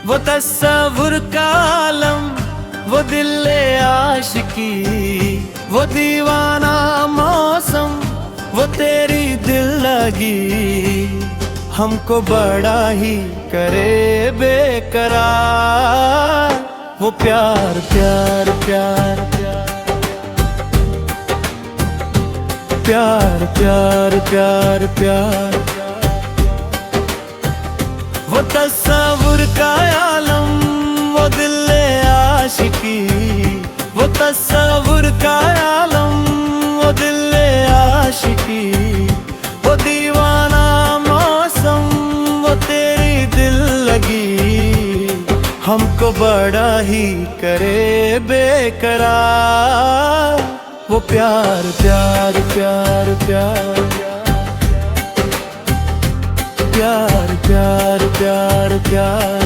वो तस्सवुर का आलम, वो दिल आशिकी, वो दीवाना मौसम, वो तेरी दिल लगी, हमको बड़ा ही करे बेकरार। वो प्यार प्यार प्यार प्यार प्यार प्यार प्यार, वो तस्सवुर का आलम, वो दिल आशिकी, वो तस्सवुर का आलम, वो दिल आशिकी, वो दीवाना मौसम, वो तेरी दिल लगी, हमको बड़ा ही करे बेकरार। वो प्यार प्यार प्यार प्यार प्यार प्यार प्यार प्यार।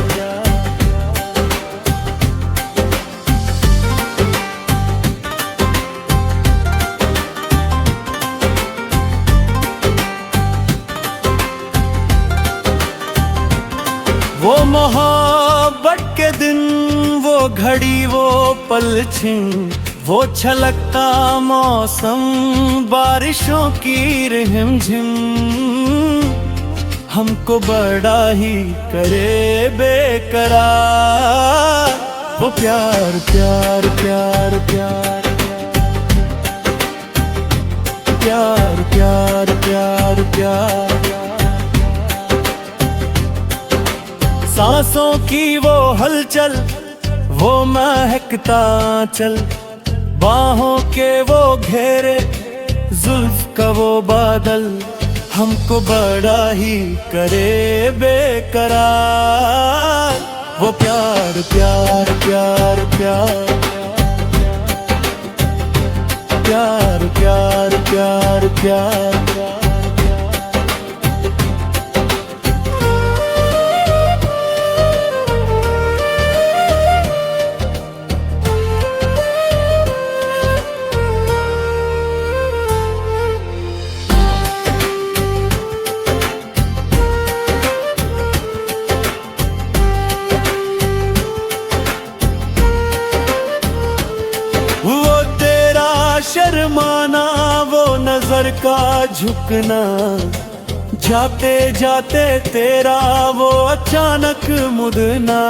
वो मोहब्बत के दिन, वो घड़ी, वो पल छिन, वो छलकता मौसम, बारिशों की रिमझिम, हमको बड़ा ही करे बेकरार। वो प्यार प्यार प्यार प्यार प्यार प्यार प्यार प्यार, सांसों की वो हलचल, वो महकता चल, बाहों के वो घेरे, जुल्फ का वो बादल, हमको बड़ा ही करे बेकरार। वो प्यार प्यार प्यार प्यार प्यार प्यार प्यार प्यार। शर्माना, वो नजर का झुकना, जाते जाते तेरा वो अचानक मुड़ना,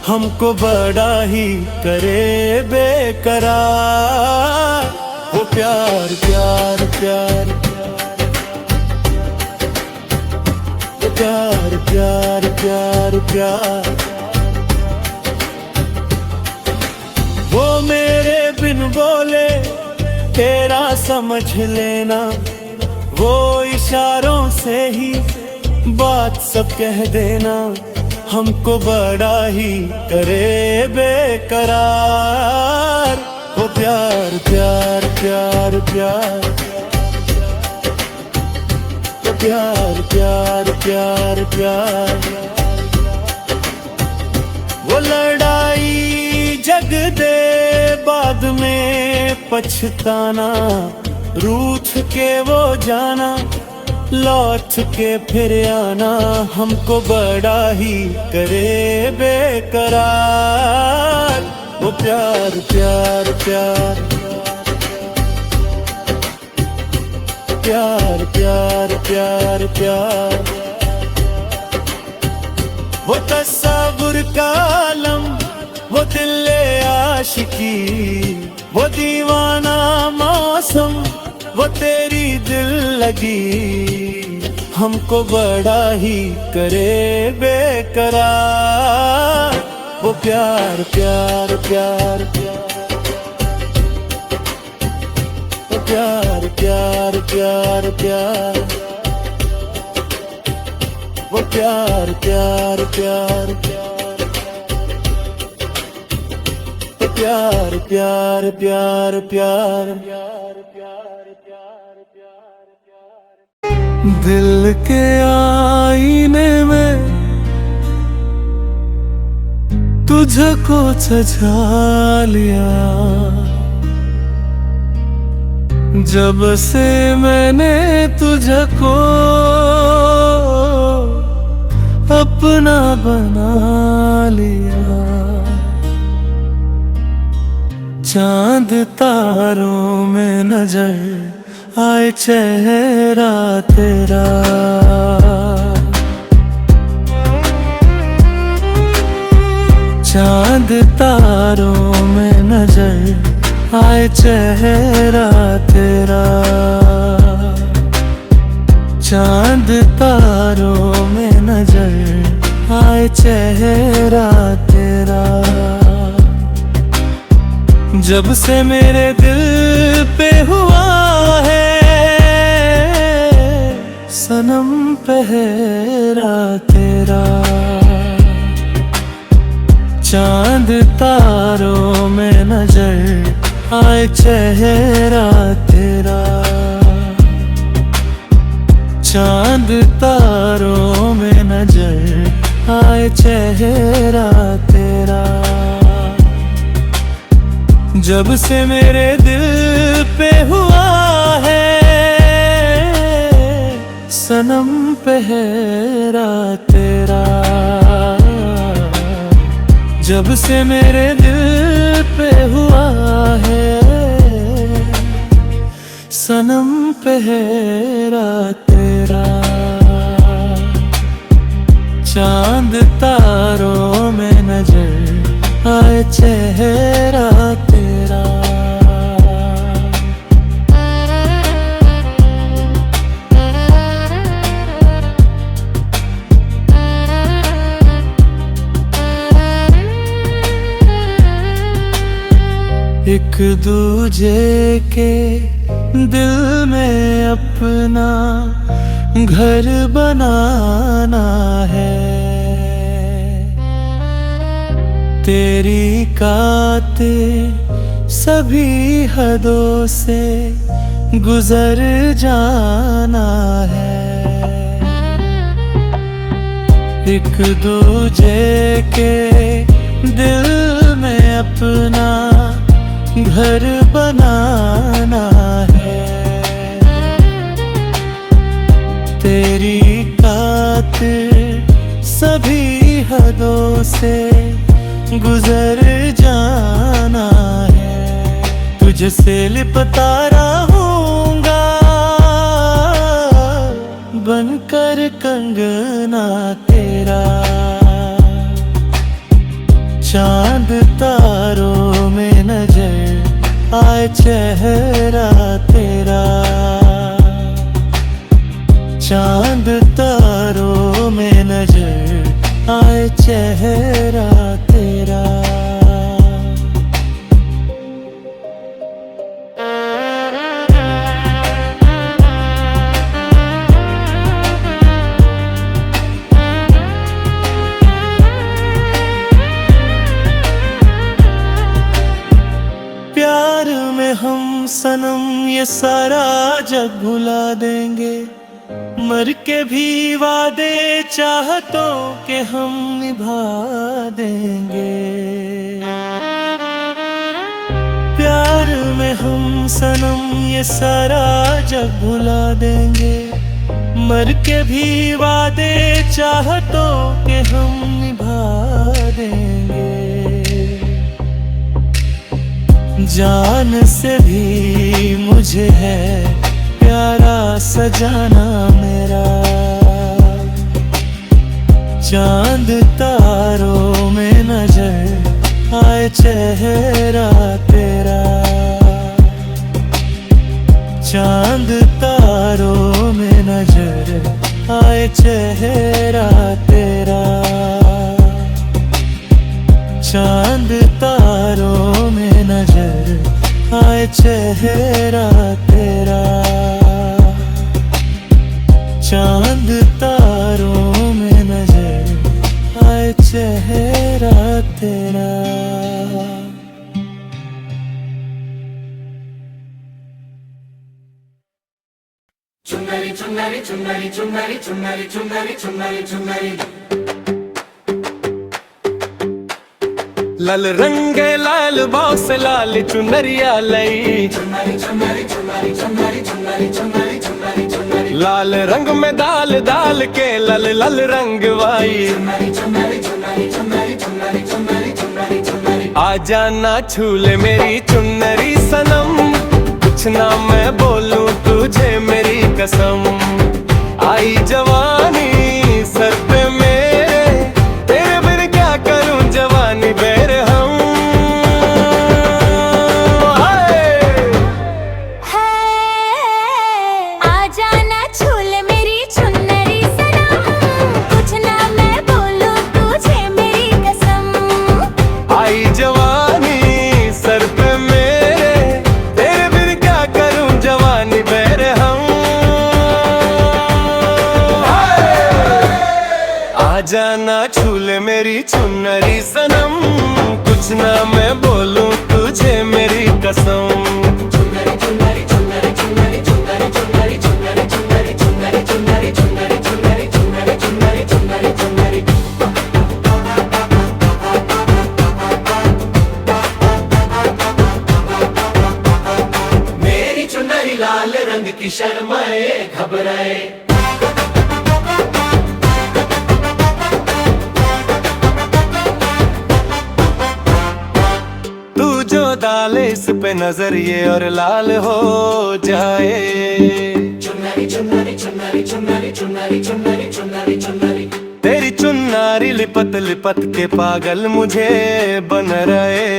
हमको बड़ा ही करे बेकरार। वो प्यार प्यार प्यार प्यार प्यार प्यार प्यार, वो मेरे बिन बोले तेरा समझ लेना, वो इशारों से ही बात सब कह देना, हमको बड़ा ही करे बेकरार। वो प्यार प्यार प्यार प्यार प्यार प्यार प्यार प्यार, वो लड़ाई जग दे बाद में पछताना, रूठ के वो जाना, लौट के फिर आना, हमको बड़ा ही करे बेकरार। वो प्यार प्यार प्यार प्यार प्यार प्यार प्यार, वो तस्सवुर का आलम, वो दिल आशिकी, वो दीवाना मौसम, वो तेरी दिल लगी, हमको बड़ा ही करे बेकरार। वो प्यार प्यार प्यार प्यार प्यार प्यार प्यार, वो प्यार प्यार प्यार प्यार प्यार प्यार प्यार। दिल के आईने में तुझको सजा लिया, जब से मैंने तुझको अपना बना लिया। चांद तारों में नजर आए चेहरा तेरा। चांद तारों में नजर आए चेहरा तेरा। चांद तारों में नजर आए चेहरा तेरा। जब से मेरे दिल पे हुआ है सनम पहरा तेरा। चांद तारों में नजर आए चेहरा तेरा। चांद तारों में नजर आए चेहरा तेरा। जब से मेरे दिल पे हुआ है सनम पहरा तेरा। जब से मेरे दिल पे हुआ है सनम पहरा तेरा। चांद तारों में नजर आए चेहरा तेरा। एक दूजे के दिल में अपना घर बनाना है। तेरी खातिर सभी हदों से गुजर जाना है। एक दूजे के दिल में अपना घर बनाना है। तेरी खातिर सभी हदों से गुजर जाना है। तुझसे लिपटा रहूंगा बनकर कंगना तेरा। चांद तारों में नजर आए चेहरा तेरा। चांद तारों में नजर आए चेहरा तेरा। प्यार में हम सनम ये सारा जग भुला देंगे। मर के भी वादे चाहतों के हम निभा देंगे। प्यार में हम सनम ये सारा जग भुला देंगे। मर के भी वादे चाहतों के हम निभा देंगे। जान से भी मुझे है प्यारा सजाना मेरा। चांद तारों में नजर आए चेहरा तेरा। चांद तारों में नजर आए चेहरा तेरा। चांद तारों में नजर आए चेहरा तेरा। चांद तारों में नजर आए चेहरा तेरा। चुनरी चुनरी चुनरी चुनरी चुनरी चुनरी चुनरी चुनरी लाल रंगे लाल बॉस लाल चुनरिया लई। चुनरी चुनरी चुनरी चुनरी चुनरी चुनरी चुनरी चुनरी लाल रंग में दाल डाल के लल लल रंग वाई। आजा ना छूले मेरी चुनरी सनम, कुछ ना मैं बोलूं तुझे मेरी कसम। आई जवानी सर पे मेरे, तेरे बिन क्या करूं जवानी बेरहम। जाना छूले मेरी चुनरी सनम, कुछ ना मैं बोलूं तुझे मेरी कसम। चुनरी चुनरी चुनरी चुनरी चुनरी चुनरी चुनरी चुनरी चुनरी चुनरी चुनरी चुनरी चुनरी चुनरी चुनरी चुनरी। मेरी चुनरी लाल रंग की शर्माए घबराए। जो डाले इस पे नजर ये और लाल हो जाए। चुनरी चुनरी चुनरी चुनरी चुनरी चुनरी चुनरी चुनरी। तेरी चुन्नारी लिपट लिपट के पागल मुझे बन रहे।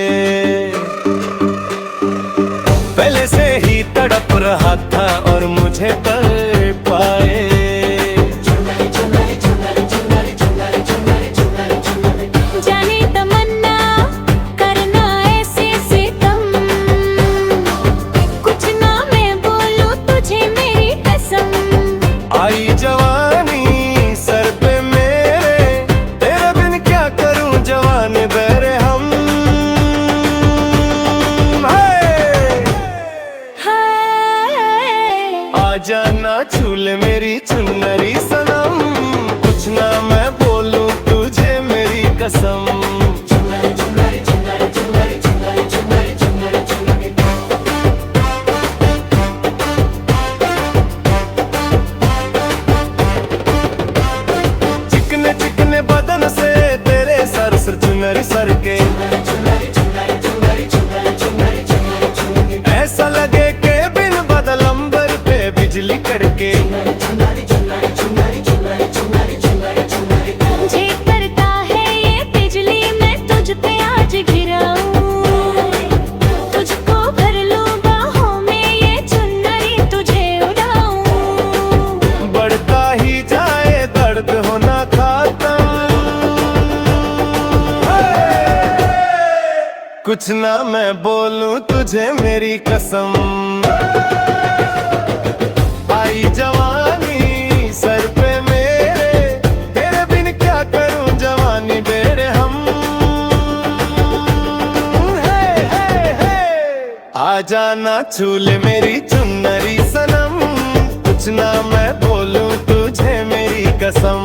पहले से ही तड़प रहा था और मुझे कर पाए। आई जवानी सर पे मेरे, तेरे बिन क्या करूं जवान बेरहम। आजा ना छूले मेरी चुनरी सनम, कुछ ना मैं बोलूं तुझे मेरी कसम। बदन से तेरे सर सर चुनरी सर के, ऐसा लगे के बिन बदल अंबर पे बिजली कड़के। मुझे करता है ये बिजली, मैं तुझ पे आज गिराऊं। तुझको भर लूं बाहों में, ये चुनरी तुझे उड़ाऊं। बढ़ता ही जाए दर्द होना खाता, कुछ ना मैं बोलूं तुझे मेरी कसम। आई जवानी सर पे मेरे, तेरे बिन क्या करूं जवानी बेरहम। आजा ना छूले मेरी चुनरी सनम, कुछ ना मैं बोलूं तुझे मेरी कसम।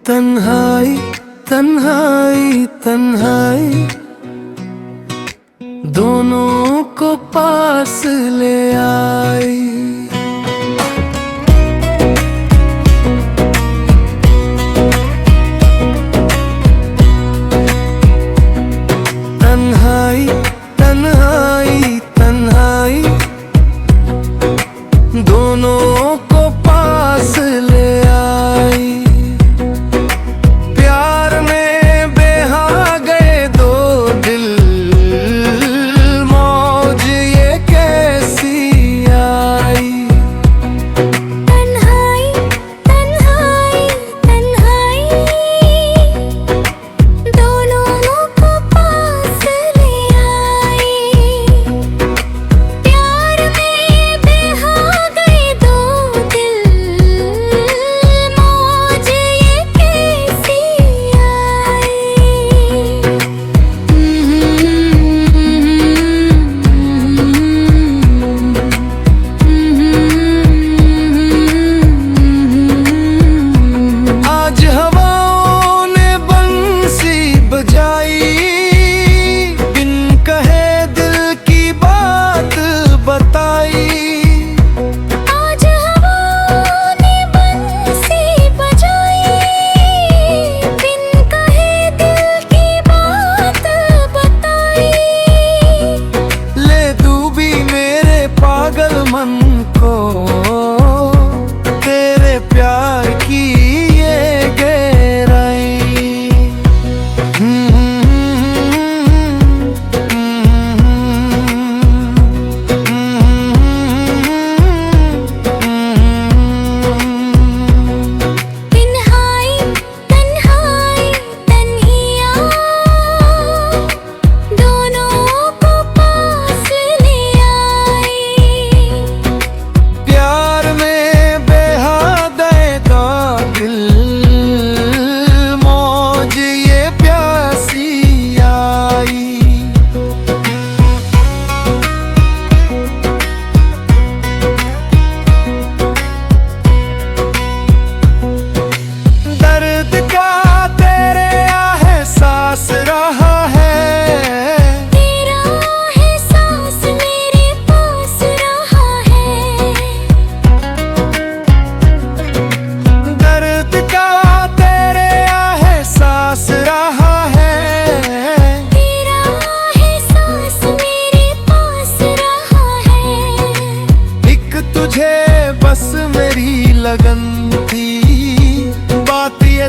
तन्हाई तन्हाई तन्हाई, दोनों को पास ले आई। तन्हाई तन्हाई तन्हाई, दोनों को पास ले आई। प्यार में बेहा गए दो दिल, मौज ये कैसी आई।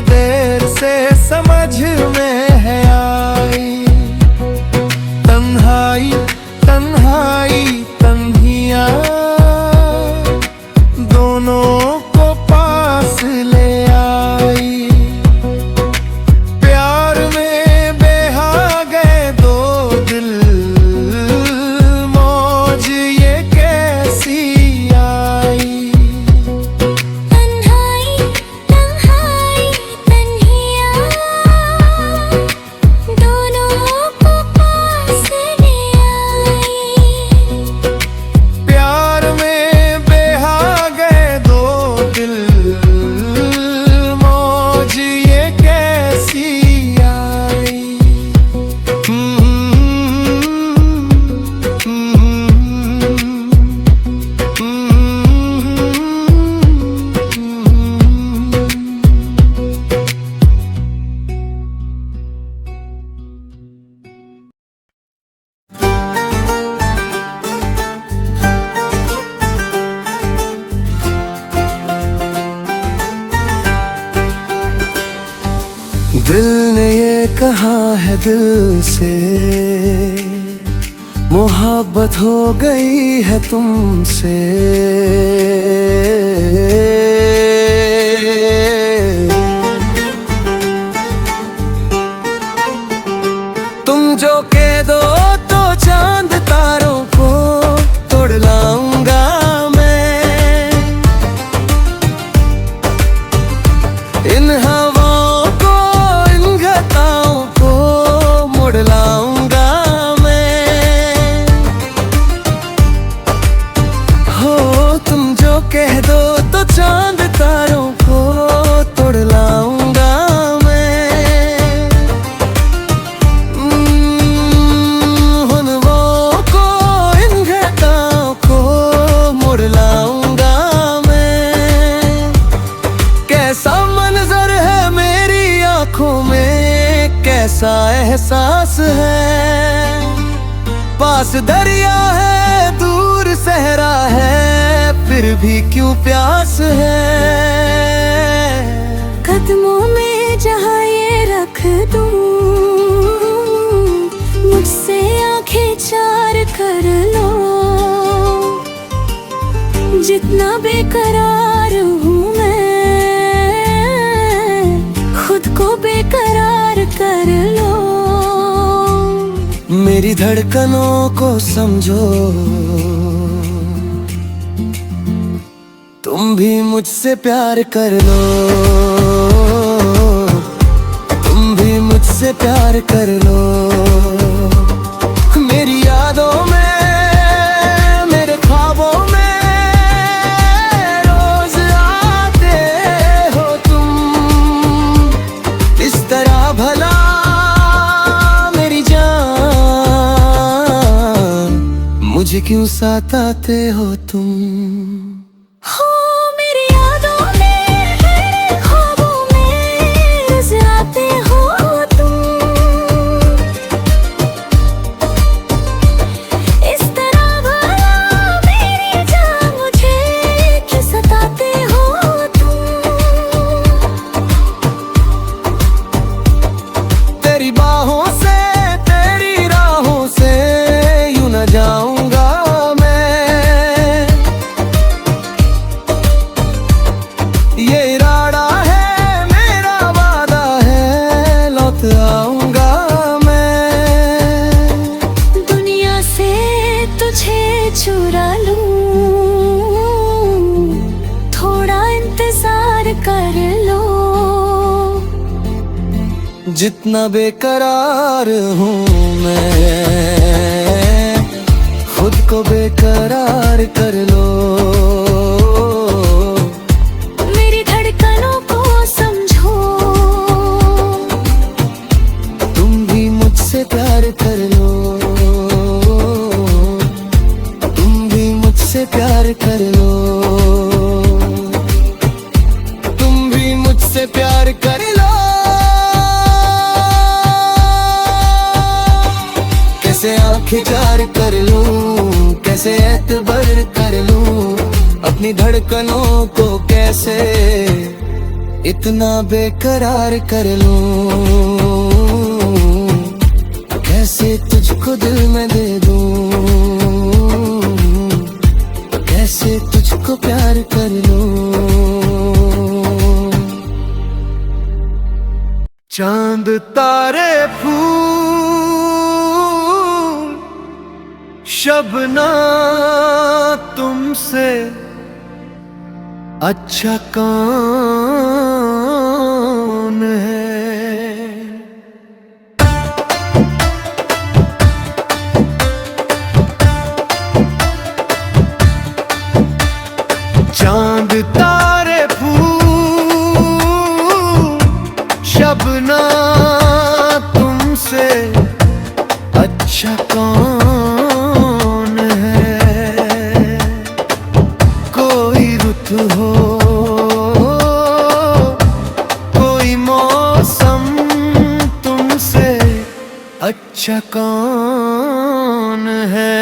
देर से समझ में है आई। तन्हाई तन्हाई तन्हिया दोनों को पास ले आई। प्यार में बेहा गए दो दिल, मौज ये कैसी आई। तन्हाई तन्हाई तन्हिया दोनों को पास ले आई। प्यार में बेहा गए दो दिल, मौज ये कैसी आई। दिल ने ये कहा है दिल से, मोहब्बत हो गई है तुमसे। तुम जो कह दो तो चांद तारों को तोड़ लाऊंगा मैं। इन हवाओं को इन घटाओं को मोड़ लाऊंगा मैं। हो तुम जो कह दो तो चांद तारों को तोड़ लाऊंगा मैं। हुनवों को इन घटाओं को मोड़ लाऊंगा मैं। कैसा मंजर है मेरी आंखों में, कैसा एहसास है। पास दरिया है दूर सहरा है, फिर भी क्यों प्यास है। कदमों में जहाँ ये रख दूं, मुझसे आंखें चार कर लो। जितना बेकरार हूँ मैं, खुद को बेकरार कर लो। मेरी धड़कनों को समझो, तुम भी मुझसे प्यार कर लो। तुम भी मुझसे प्यार कर लो। मेरी यादों में, मेरे ख्वाबों में रोज आते हो तुम। इस तरह भला मेरी जान, मुझे क्यों सताते हो तुम। हो मेरी यादों में, मेरे ख्वाबों में रोज आते हो तुम। इस तरह भला मेरी जान, मुझे क्यों सताते हो तुम। तेरी बाहों से, तेरी राहों से यूं न जाऊंगा मैं। ये इरादा है मेरा, वादा है, लौट आऊंगा मैं। दुनिया से तुझे चुरा लूं, थोड़ा इंतजार कर लो। जितना बेकरार हूँ मैं, खुद को बेकरार कर लो। मेरी धड़कनों को समझो, तुम भी मुझसे प्यार कर लो। तुम भी मुझसे प्यार कर लो। तुम भी मुझसे प्यार कर लो। कैसे आंखें चार कर लूं, कैसे एतबार कर लूं, अपनी धड़कनों को कैसे इतना बेकरार कर लूं, कैसे तुझको दिल में दे दूं, कैसे तुझको प्यार कर लूं। चांद तारे फूल शबना तुमसे अच्छा कौन है। चांद तारे फूल शबना तुमसे अच्छा कौन है। कोई रुत हो, कोई मौसम तुमसे अच्छा कौन है।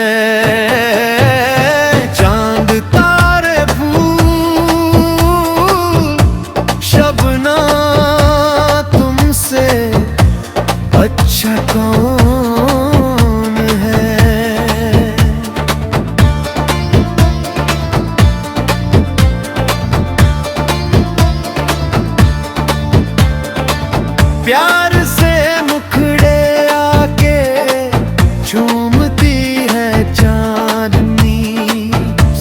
चांद तारे फूल शबना तुमसे अच्छा कौन है। प्यार से मुखड़े आके झूमती है चांदनी,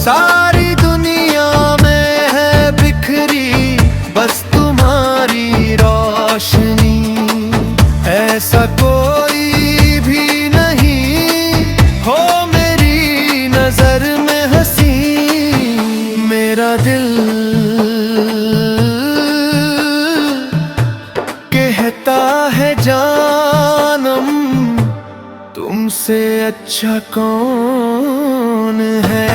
सारी दुनिया में है बिखरी बस तुम्हारी रोशनी। ऐसा कोई भी नहीं हो मेरी नजर में हंसी, मेरा दिल कहता है जानम तुमसे अच्छा कौन है।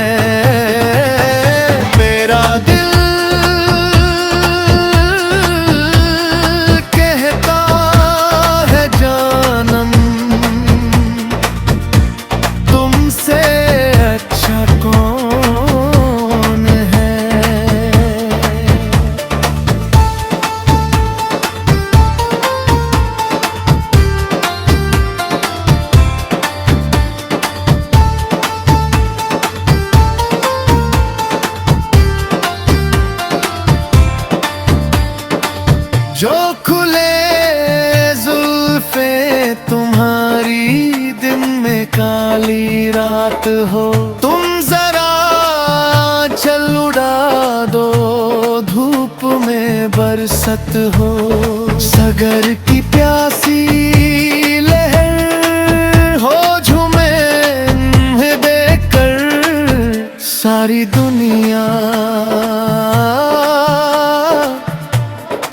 मेरा दिल कहता है जानम तुमसे अच्छा कौन है। जो खुले जुल्फे तुम्हारी दिन में काली रात हो, तुम जरा चल उड़ा दो धूप में बरसत हो। सगर की प्यासी लहर हो झूमे देकर सारी दुनिया,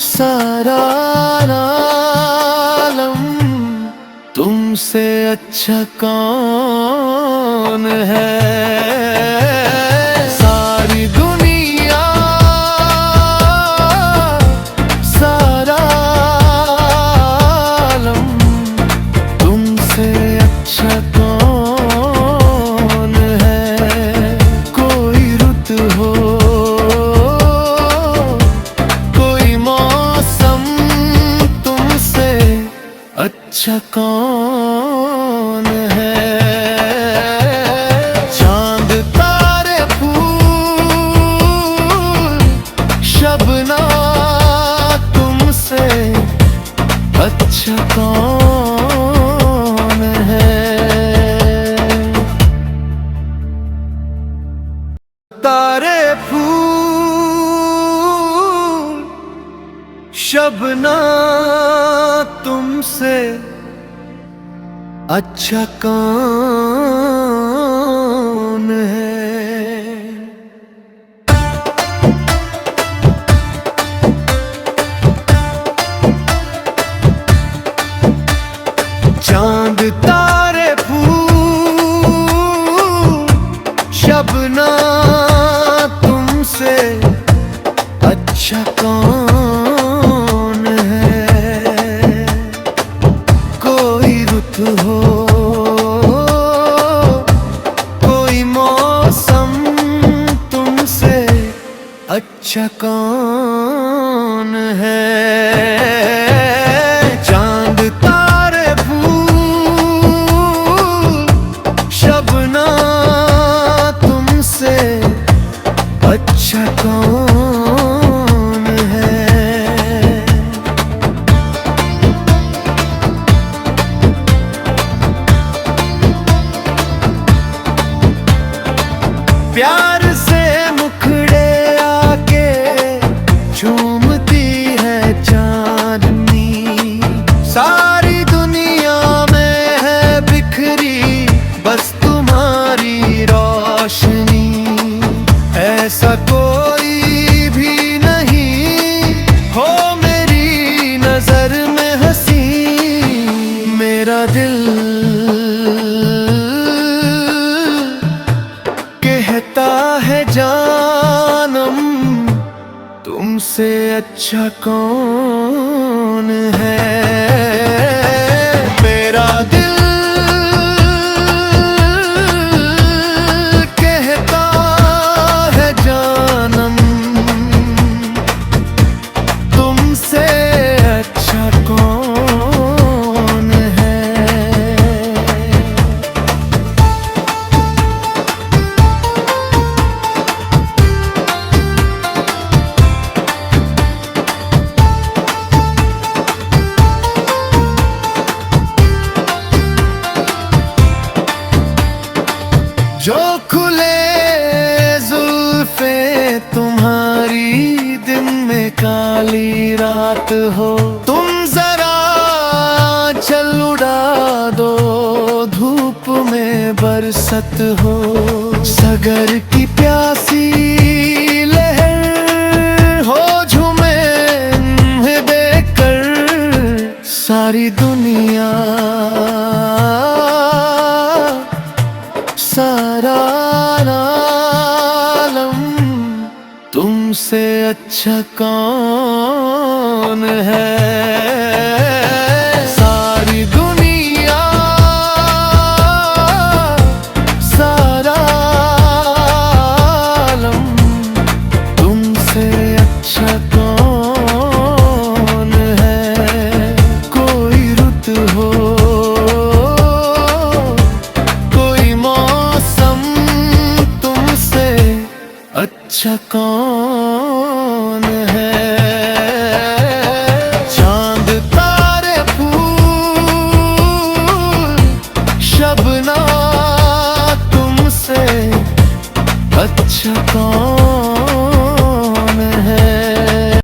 सारा आलम तुमसे अच्छा कौन है। सारी दुनिया, सारा आलम तुमसे अच्छा कौन है। कोई रुत हो, अच्छा कौन है। चांद तारे फूल शबना तुमसे अच्छा कौन है। तारे फूल शबना तुमसे अच्छा कौन है। चांद तारे फूल शबना तुमसे अच्छा कौन है। कोई रुत हो, अच्छा कौन है। मेरा दिल कहता है जानम तुमसे अच्छा कौन है। जो खुले जुल्फे तुम्हारी दिन में काली रात हो, तुम जरा चल उड़ा दो धूप में बरसत हो। सगर की प्यासी लहर हो झूमे तुम्हें देखकर सारी दुनिया सारा आलम तुमसे अच्छा कौन है। सारी दुनिया सारा आलम तुमसे अच्छा कौन है। कोई रुत हो अच्छा कौन है। चांद तारे फूल शबना तुमसे अच्छा कौन